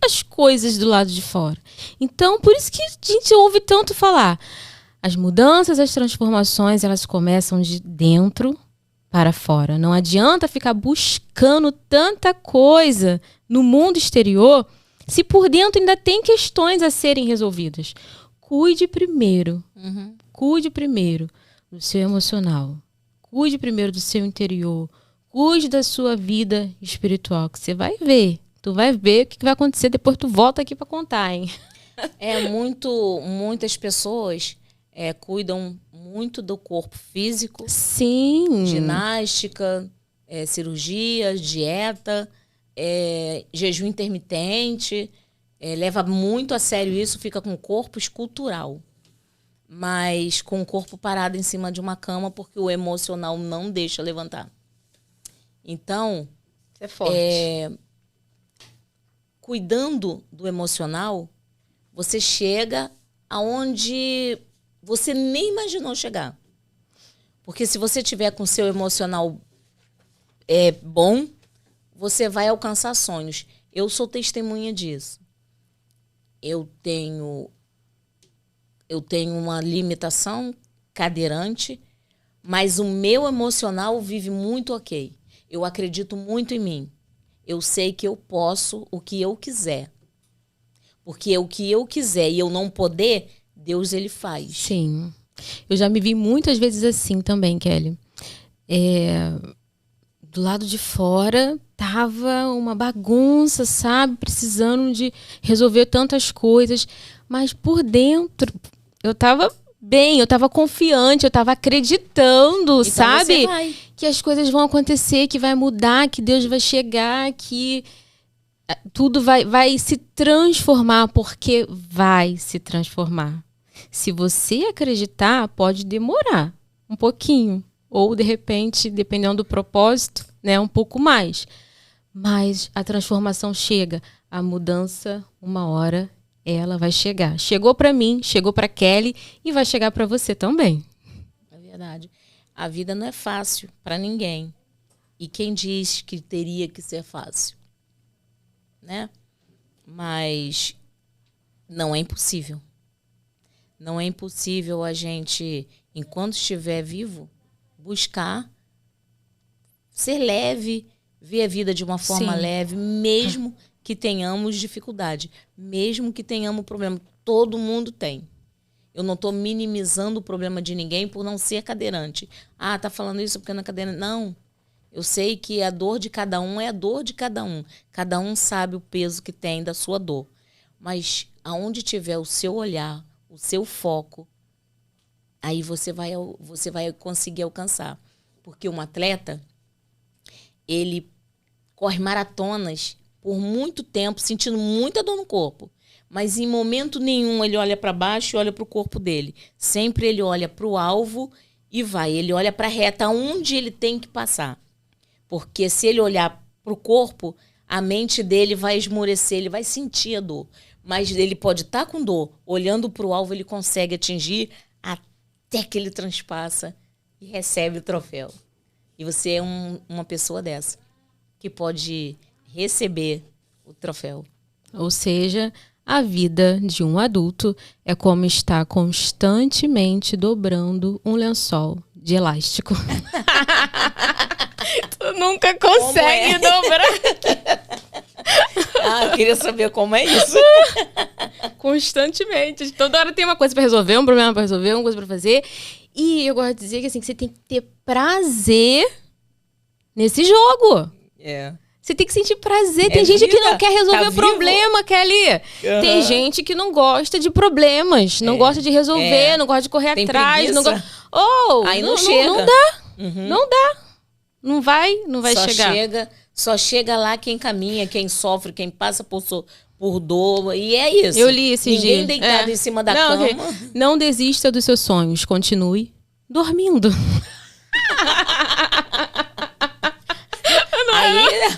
as coisas do lado de fora. Então, por isso que a gente ouve tanto falar. As mudanças, as transformações, elas começam de dentro para fora. Não adianta ficar buscando tanta coisa no mundo exterior se por dentro ainda tem questões a serem resolvidas. Cuide primeiro. Cuide primeiro do seu emocional. Cuide primeiro do seu interior. Cuide da sua vida espiritual, que você vai ver. Tu vai ver o que vai acontecer, depois tu volta aqui para contar, hein? Muitas pessoas cuidam muito do corpo físico. Sim. Ginástica, cirurgia, dieta, jejum intermitente. Leva muito a sério isso, fica com o corpo escultural. Mas com o corpo parado em cima de uma cama, porque o emocional não deixa levantar. Então, é forte. Cuidando do emocional, você chega aonde você nem imaginou chegar. Porque se você tiver com o seu emocional bom, você vai alcançar sonhos. Eu sou testemunha disso. Eu tenho uma limitação cadeirante, mas o meu emocional vive muito ok. Eu acredito muito em mim. Eu sei que eu posso o que eu quiser. Porque o que eu quiser e eu não poder, Deus, ele faz. Sim. Eu já me vi muitas vezes assim também, Kelly. Do lado de fora, tava uma bagunça, sabe? Precisando de resolver tantas coisas. Mas por dentro, eu tava bem, eu tava confiante, eu tava acreditando, então sabe? Que as coisas vão acontecer, que vai mudar, que Deus vai chegar, que tudo vai se transformar, porque vai se transformar. Se você acreditar, pode demorar um pouquinho. Ou, de repente, dependendo do propósito, né, um pouco mais. Mas a transformação chega. A mudança, uma hora, ela vai chegar. Chegou para mim, chegou para Kelly e vai chegar para você também. É verdade. A vida não é fácil para ninguém. E quem diz que teria que ser fácil? Né? Mas não é impossível. Não é impossível a gente, enquanto estiver vivo, buscar ser leve, ver a vida de uma forma leve, mesmo que tenhamos dificuldade, mesmo que tenhamos problema. Todo mundo tem. Eu não estou minimizando o problema de ninguém por não ser cadeirante. Ah, tá falando isso porque não é cadeirante. Não. Eu sei que a dor de cada um é a dor de cada um. Cada um sabe o peso que tem da sua dor. Mas aonde tiver o seu olhar, o seu foco, aí você vai conseguir alcançar. Porque um atleta, ele corre maratonas por muito tempo, sentindo muita dor no corpo. Mas em momento nenhum ele olha para baixo e olha para o corpo dele. Sempre ele olha para o alvo e vai. Ele olha para a reta onde ele tem que passar. Porque se ele olhar para o corpo, a mente dele vai esmorecer, ele vai sentir a dor. Mas ele pode estar com dor. Olhando para o alvo, ele consegue atingir até que ele transpassa e recebe o troféu. E você é uma pessoa dessa, que pode receber o troféu. Ou seja, a vida de um adulto é como estar constantemente dobrando um lençol de elástico. Tu nunca consegue dobrar. Eu queria saber como é isso. Constantemente. Toda hora tem uma coisa pra resolver, um problema pra resolver, uma coisa pra fazer. E eu gosto de dizer que, assim, que você tem que ter prazer nesse jogo. Você tem que sentir prazer. Tem gente que não quer resolver o problema, Kelly. Tem gente que não gosta de problemas. Não gosta de resolver, não gosta de correr atrás. Não Aí não chega. Não dá. Não dá. Não vai chegar. Só chega lá quem caminha, quem sofre, quem passa por dor. E é isso. Eu li esse dia. Ninguém deitado em cima da cama. Não desista dos seus sonhos. Continue dormindo.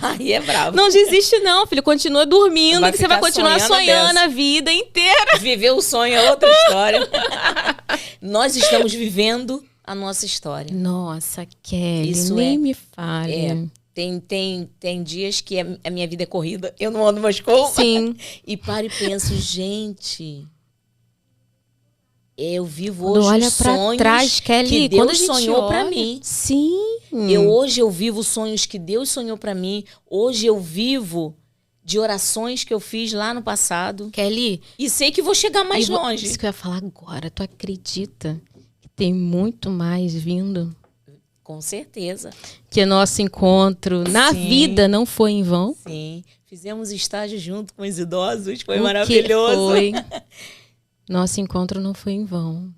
Aí é bravo. Não desiste não, filho. Continua dormindo, que você vai continuar sonhando a vida inteira. Viver o sonho é outra história. Nós estamos vivendo a nossa história. Nossa, Kelly, nem me fale. Tem dias que a minha vida é corrida, eu não ando mais como. Sim. E paro e penso, gente, eu vivo hoje olha os sonhos trás, Kelly, que Deus sonhou para mim. Sim. Hoje eu vivo os sonhos que Deus sonhou para mim. Hoje eu vivo de orações que eu fiz lá no passado. Kelly. E sei que vou chegar mais longe. Isso que eu ia falar agora. Tu acredita que tem muito mais vindo? Com certeza. Que nosso encontro na vida não foi em vão. Sim. Fizemos estágio junto com os idosos. Foi maravilhoso. Foi. Nosso encontro não foi em vão.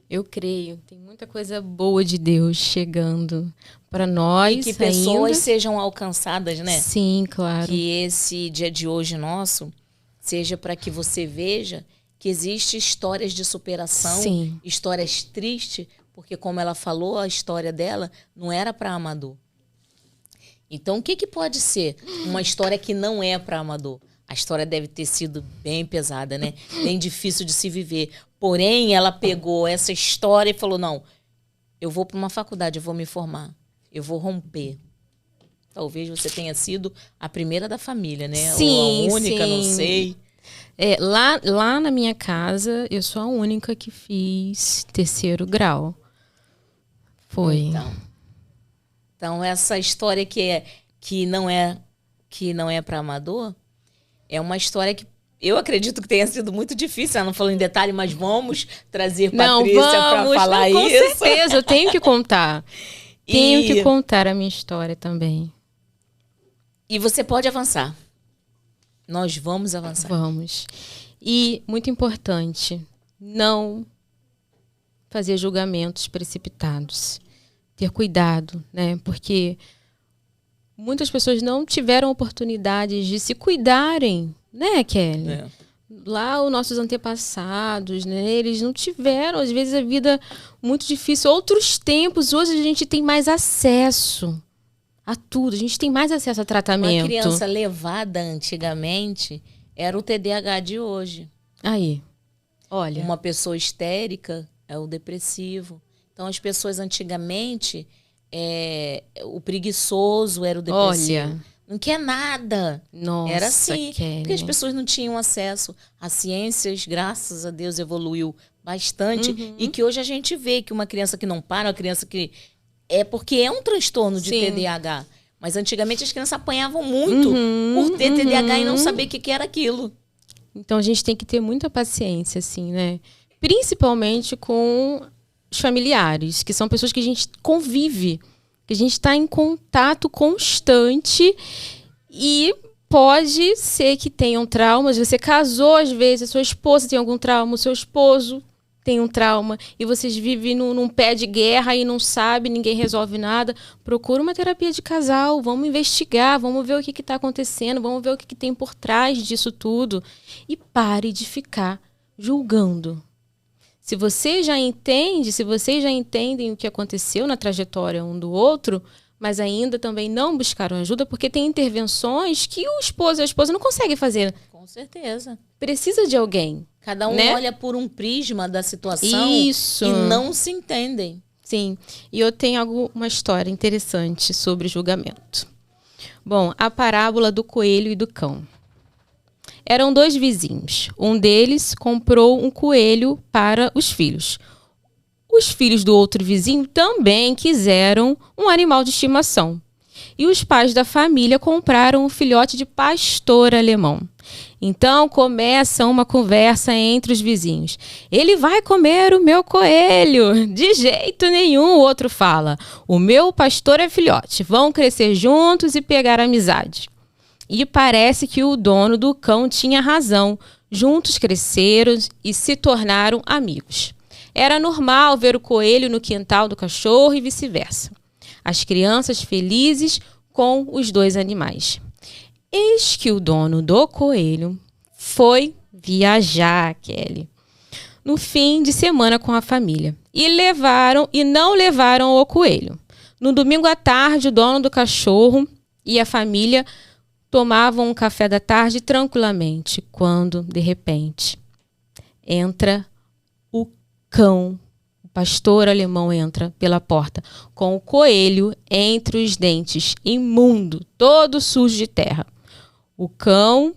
Eu creio. Tem muita coisa boa de Deus chegando para nós. E que pessoas sejam alcançadas, né? Sim, claro. Que esse dia de hoje nosso seja para que você veja que existem histórias de superação. Sim. Histórias tristes. Porque, como ela falou, a história dela não era para amador. Então, o que pode ser uma história que não é para amador? A história deve ter sido bem pesada, né? Bem difícil de se viver. Porém, ela pegou essa história e falou, não, eu vou para uma faculdade, eu vou me formar. Eu vou romper. Talvez você tenha sido a primeira da família, né? Sim, ou a única, sim. Não sei. Lá na minha casa, eu sou a única que fiz 3º grau. Foi. Então essa história que não é para amador é uma história que eu acredito que tenha sido muito difícil. Ela não falou em detalhe, mas vamos trazer Patrícia para falar com isso. Com certeza, eu tenho que contar. Tenho que contar a minha história também. E você pode avançar. Nós vamos avançar. Vamos. E, muito importante, não fazer julgamentos precipitados. Ter cuidado, né? Porque muitas pessoas não tiveram oportunidades de se cuidarem, né, Kelly? Lá os nossos antepassados, né? Eles não tiveram, às vezes, a vida muito difícil. Outros tempos, hoje a gente tem mais acesso a tudo. A gente tem mais acesso a tratamento. Uma criança levada antigamente era o TDAH de hoje. Aí, olha. Uma pessoa histérica é o depressivo. Então, as pessoas antigamente, o preguiçoso era o depressivo. Olha. Não quer nada. Nossa, era assim. Kelly. Porque as pessoas não tinham acesso a ciências, graças a Deus evoluiu bastante. E que hoje a gente vê que uma criança que não para, uma criança que... É porque é um transtorno de TDAH. Mas antigamente as crianças apanhavam muito por ter TDAH e não saber o que era aquilo. Então a gente tem que ter muita paciência, assim, né? Principalmente com os familiares, que são pessoas que a gente convive, que a gente está em contato constante e pode ser que tenham traumas. Você casou, às vezes, a sua esposa tem algum trauma, o seu esposo tem um trauma e vocês vivem num pé de guerra e não sabe, ninguém resolve nada, procura uma terapia de casal, vamos investigar, vamos ver o que está acontecendo, vamos ver o que tem por trás disso tudo e pare de ficar julgando. Se você já entende, se vocês já entendem o que aconteceu na trajetória um do outro, mas ainda também não buscaram ajuda, porque tem intervenções que o esposo e a esposa não conseguem fazer. Com certeza. Precisa de alguém. Cada um olha por um prisma da situação. Isso. E não se entendem. Sim. E eu tenho uma história interessante sobre julgamento. Bom, a parábola do coelho e do cão. Eram 2 vizinhos. Um deles comprou um coelho para os filhos. Os filhos do outro vizinho também quiseram um animal de estimação. E os pais da família compraram um filhote de pastor alemão. Então começa uma conversa entre os vizinhos. Ele vai comer o meu coelho. De jeito nenhum, o outro fala. O meu pastor é filhote. Vão crescer juntos e pegar amizade. E parece que o dono do cão tinha razão. Juntos cresceram e se tornaram amigos. Era normal ver o coelho no quintal do cachorro e vice-versa. As crianças felizes com os 2 animais. Eis que o dono do coelho foi viajar, Kelly, no fim de semana com a família. E não levaram o coelho. No domingo à tarde, o dono do cachorro e a família tomavam um café da tarde tranquilamente, quando, de repente, entra o cão. O pastor alemão entra pela porta com o coelho entre os dentes, imundo, todo sujo de terra. O cão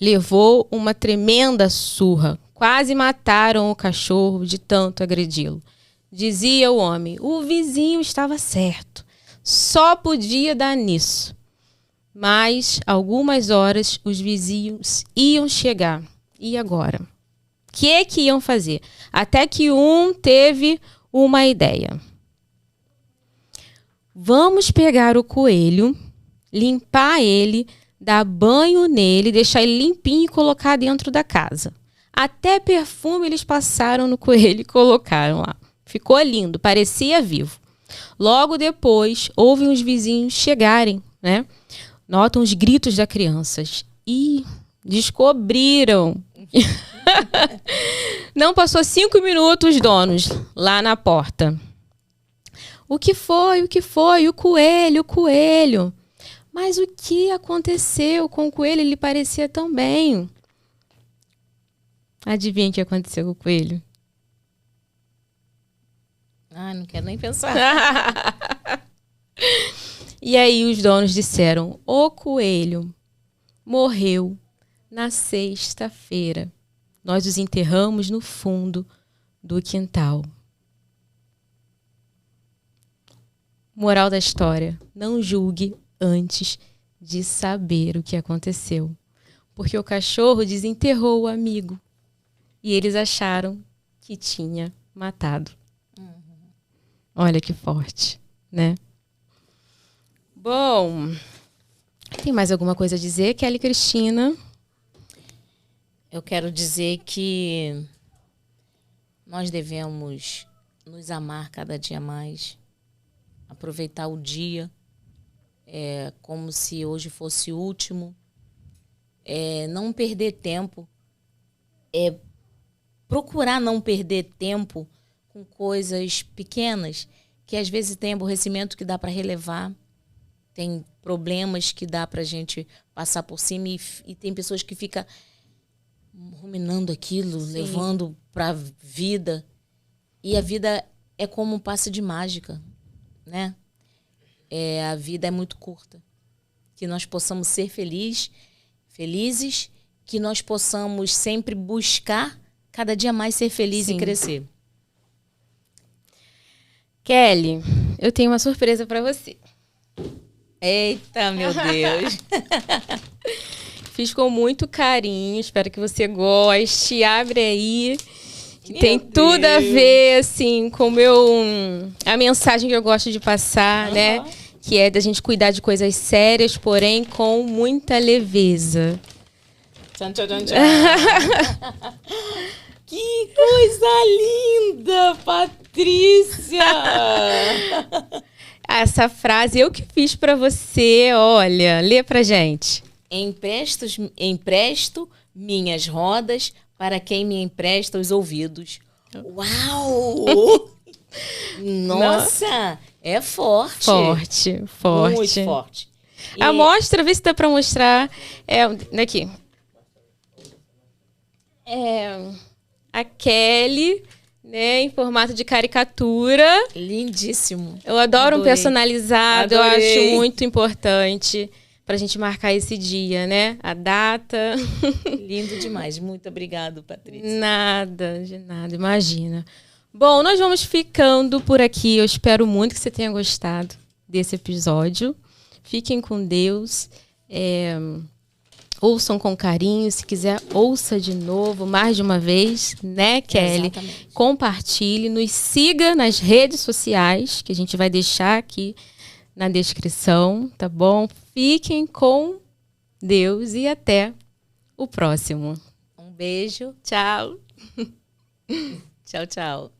levou uma tremenda surra. Quase mataram o cachorro de tanto agredi-lo. Dizia o homem, o vizinho estava certo. Só podia dar nisso. Mas, algumas horas, os vizinhos iam chegar. E agora? O que iam fazer? Até que um teve uma ideia. Vamos pegar o coelho, limpar ele, dar banho nele, deixar ele limpinho e colocar dentro da casa. Até perfume eles passaram no coelho e colocaram lá. Ficou lindo, parecia vivo. Logo depois, ouvem os vizinhos chegarem, né? Notam os gritos das crianças. E descobriram. Não passou 5 minutos, os donos lá na porta. O que foi? O que foi? O coelho, o coelho. Mas o que aconteceu com o coelho? Ele parecia tão bem. Adivinha o que aconteceu com o coelho? Não quero nem pensar. E aí os donos disseram, o coelho morreu na sexta-feira. Nós os enterramos no fundo do quintal. Moral da história, não julgue antes de saber o que aconteceu. Porque o cachorro desenterrou o amigo. E eles acharam que tinha matado. Olha que forte, né? Bom, tem mais alguma coisa a dizer, Kelly Cristina? Eu quero dizer que nós devemos nos amar cada dia mais, aproveitar o dia como se hoje fosse o último, não perder tempo, procurar não perder tempo com coisas pequenas, que às vezes tem aborrecimento que dá para relevar, tem problemas que dá pra gente passar por cima e tem pessoas que ficam ruminando aquilo, sim, levando pra vida. E a vida é como um passe de mágica, né? A vida é muito curta. Que nós possamos ser felizes, que nós possamos sempre buscar cada dia mais ser feliz, sim, e crescer. Kelly, eu tenho uma surpresa pra você. Eita, meu Deus. Fiz com muito carinho, espero que você goste. Abre aí, que tem tudo a ver, assim, com a mensagem que eu gosto de passar, né? Que é da gente cuidar de coisas sérias, porém com muita leveza. Tchan, tchan, tchan, tchan. Que coisa linda, Patrícia! Essa frase eu que fiz pra você, olha, lê pra gente. Empresto minhas rodas para quem me empresta os ouvidos. Uau! Nossa, é forte. Forte. Muito forte. A mostra, vê se dá pra mostrar. Daqui. A Kelly, né, em formato de caricatura. Lindíssimo. Eu adoro Adorei. um personalizado, Adorei. eu acho muito importante pra gente marcar esse dia, né? A data. Lindo demais. Muito obrigado, Patrícia. De nada, imagina. Bom, nós vamos ficando por aqui. Eu espero muito que você tenha gostado desse episódio. Fiquem com Deus. Ouçam com carinho. Se quiser, ouça de novo, mais de uma vez, né, Kelly? Exatamente. Compartilhe, nos siga nas redes sociais, que a gente vai deixar aqui na descrição, tá bom? Fiquem com Deus e até o próximo. Um beijo. Tchau. Tchau, tchau.